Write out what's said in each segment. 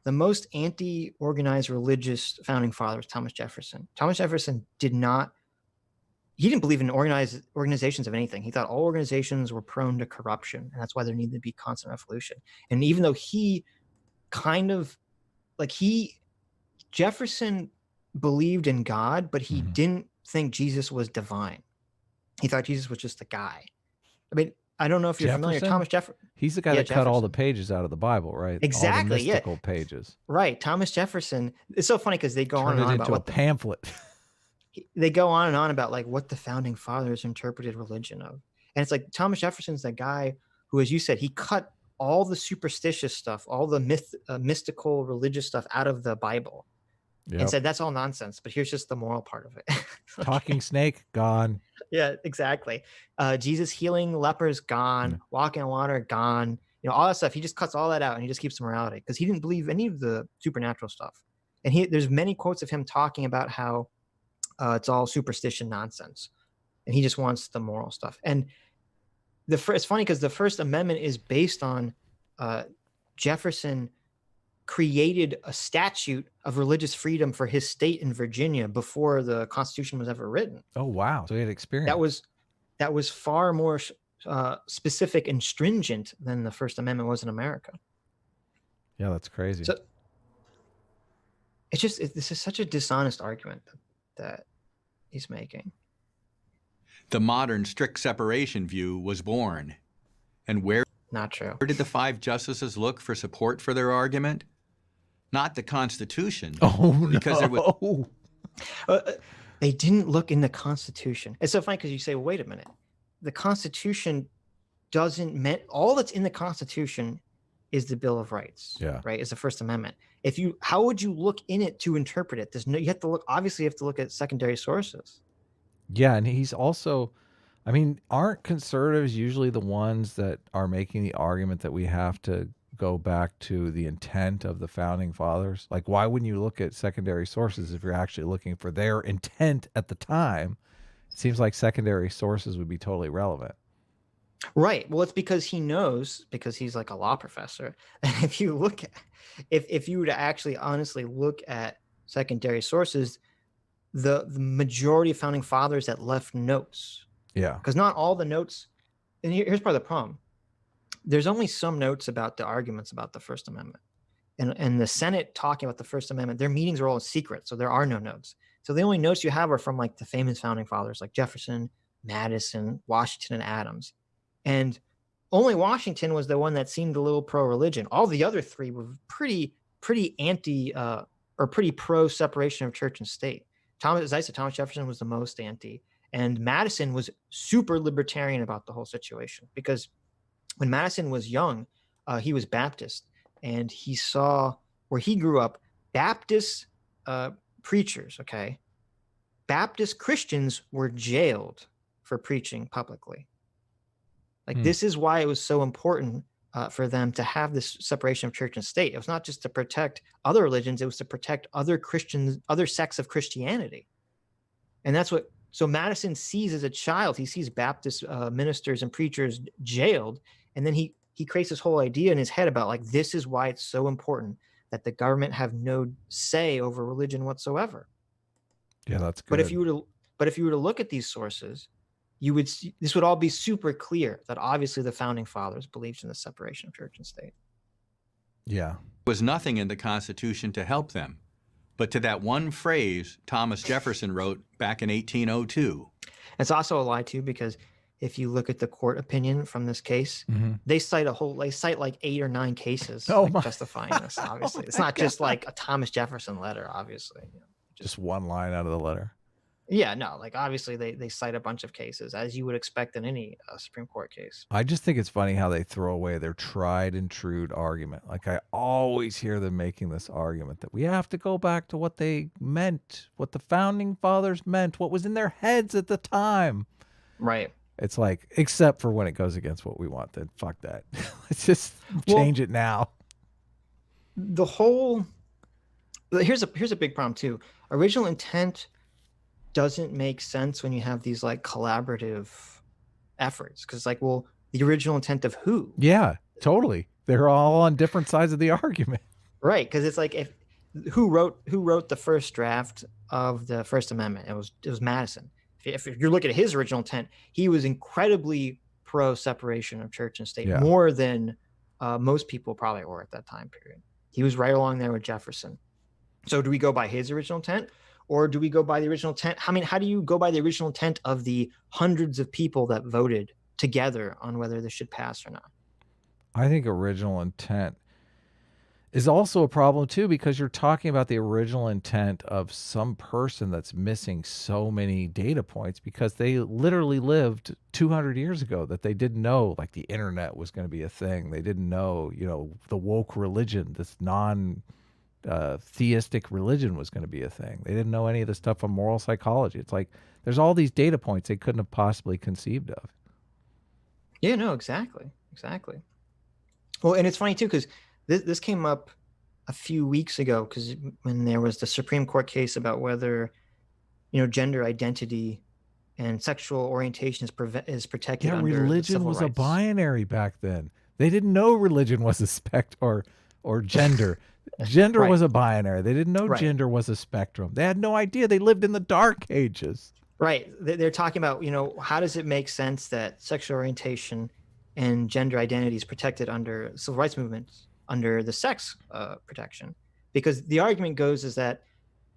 the most anti-organized religious founding father was Thomas Jefferson. Thomas Jefferson he didn't believe in organizations of anything. He thought all organizations were prone to corruption, and that's why there needed to be constant revolution. And even though he kind of Jefferson believed in God, but he didn't think Jesus was divine. He thought Jesus was just a guy. I mean, I don't know if you're familiar. Thomas Jefferson. He's the guy that cut all the pages out of the Bible, right? Exactly. All the mystical pages. Right. Thomas Jefferson. It's so funny because they go on and on about what a pamphlet. They go on and on about like what the founding fathers interpreted religion of. And it's like Thomas Jefferson's that guy who, as you said, he cut all the superstitious stuff, all the mystical religious stuff out of the Bible. Yep. And said, that's all nonsense, but here's just the moral part of it. Talking snake, gone. Yeah, exactly. Jesus healing lepers, gone. Walking on water, gone. You know, all that stuff. He just cuts all that out and he just keeps the morality because he didn't believe any of the supernatural stuff. And there's many quotes of him talking about how it's all superstition nonsense. And he just wants the moral stuff. And it's funny because the First Amendment is based on Jefferson created a statute of religious freedom for his state in Virginia before the Constitution was ever written. Oh, wow. So he had experience. That was far more specific and stringent than the First Amendment was in America. Yeah, that's crazy. So this is such a dishonest argument that he's making. The modern strict separation view was born. And not true. Where did the 5 justices look for support for their argument? Not the Constitution. Oh, because no. They didn't look in the Constitution. It's so funny because you say, well, wait a minute. The Constitution doesn't all that's in the Constitution is the Bill of Rights. Yeah. Right. Is the First Amendment. How would you look in it to interpret it? You have to look at secondary sources. Yeah. And he's also, I mean, aren't conservatives usually the ones that are making the argument that we have to go back to the intent of the founding fathers? Like, why wouldn't you look at secondary sources if you're actually looking for their intent at the time? It seems like secondary sources would be totally relevant. Right. Well, it's because he knows, because he's like a law professor. And if you look at, if you were to actually honestly look at secondary sources, the majority of founding fathers that left notes. Yeah. Because not all the notes, and here's part of the problem. There's only some notes about the arguments about the First Amendment. And the Senate talking about the First Amendment, their meetings are all in secret, so there are no notes. So the only notes you have are from like the famous founding fathers like Jefferson, Madison, Washington, and Adams. And only Washington was the one that seemed a little pro-religion. All the other 3 were pretty anti or pretty pro-separation of church and state. As I said, Thomas Jefferson was the most anti. And Madison was super libertarian about the whole situation because when Madison was young, he was Baptist, and he saw where he grew up, Baptist preachers, Baptist Christians were jailed for preaching publicly. Like this is why it was so important for them to have this separation of church and state. It was not just to protect other religions, it was to protect other Christians, other sects of Christianity. And that's what, so Madison sees as a child, he sees Baptist ministers and preachers jailed. And then he creates this whole idea in his head about like, this is why it's so important that the government have no say over religion whatsoever. Yeah, that's good. But if you were to look at these sources, this would all be super clear that obviously the founding fathers believed in the separation of church and state. Yeah. There was nothing in the Constitution to help them, but to that one phrase Thomas Jefferson wrote back in 1802. It's also a lie too, because if you look at the court opinion from this case, they cite like 8 or 9 cases justifying this. Obviously, it's not just like a Thomas Jefferson letter. Obviously, just one line out of the letter. Yeah, no, like obviously they cite a bunch of cases, as you would expect in any Supreme Court case. I just think it's funny how they throw away their tried and true argument. Like I always hear them making this argument that we have to go back to what they meant, what the founding fathers meant, what was in their heads at the time. Right. It's like, except for when it goes against what we want, then fuck that. Let's just change it now. Here's a big problem too. Original intent doesn't make sense when you have these like collaborative efforts, because like, the original intent of who? Yeah, totally. They're all on different sides of the argument. Right, because it's like if who wrote the first draft of the First Amendment? It was Madison. If you're looking at his original intent, he was incredibly pro separation of church and state, Yeah. more than most people probably were at that time period. He was right along there with Jefferson. So do we go by his original intent, or do we go by the original intent? I mean, how do you go by the original intent of the hundreds of people that voted together on whether this should pass or not? I think original intent is also a problem too, because you're talking about the original intent of some person that's missing so many data points because they literally lived 200 years ago, that they didn't know like the internet was going to be a thing. They didn't know, the woke religion, this theistic religion was going to be a thing. They didn't know any of the stuff on moral psychology. It's like there's all these data points they couldn't have possibly conceived of. Yeah, no, exactly. Well, and it's funny too, because this came up a few weeks ago, because when there was the Supreme Court case about whether, gender identity and sexual orientation is protected Yeah, under the religion civil was a rights. binary back then. They didn't know religion was a or gender. Gender Right. was a binary. They didn't know Right. gender was a spectrum. They had no idea. They lived in the dark ages. Right. They're talking about, how does it make sense that sexual orientation and gender identity is protected under civil rights movements, under the sex protection? Because the argument goes is that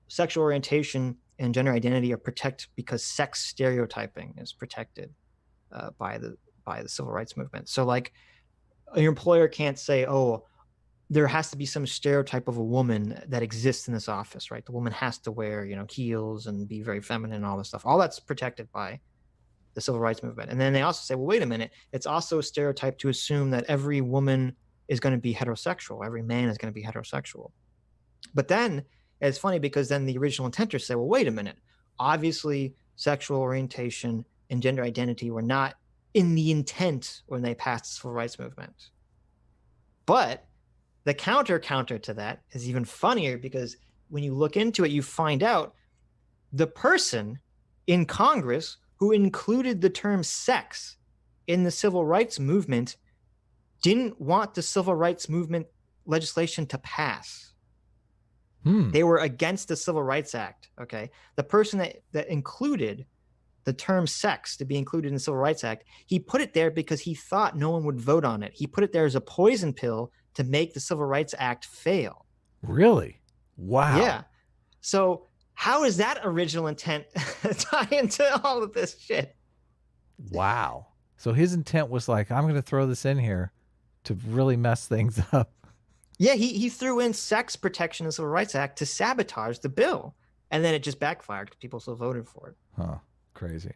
sexual orientation and gender identity are protected because sex stereotyping is protected by the civil rights movement. So like your employer can't say, oh, there has to be some stereotype of a woman that exists in this office, right? The woman has to wear, heels and be very feminine and all this stuff. All that's protected by the civil rights movement. And then they also say, well, wait a minute, it's also a stereotype to assume that every woman is going to be heterosexual, every man is going to be heterosexual. But then it's funny, because then the original intenters say, well, wait a minute, obviously sexual orientation and gender identity were not in the intent when they passed the civil rights movement. But the counter to that is even funnier, because when you look into it, you find out the person in Congress who included the term sex in the civil rights movement didn't want the civil rights movement legislation to pass. They were against the Civil Rights Act. Okay. The person that included the term sex to be included in the Civil Rights Act, he put it there because he thought no one would vote on it. He put it there as a poison pill to make the Civil Rights Act fail. Really? Wow. Yeah. So how is that original intent tie into all of this shit? Wow. So his intent was like, I'm going to throw this in here to really mess things up. Yeah, he threw in sex protection in the Civil Rights Act to sabotage the bill. And then it just backfired because people still voted for it. Huh. Crazy.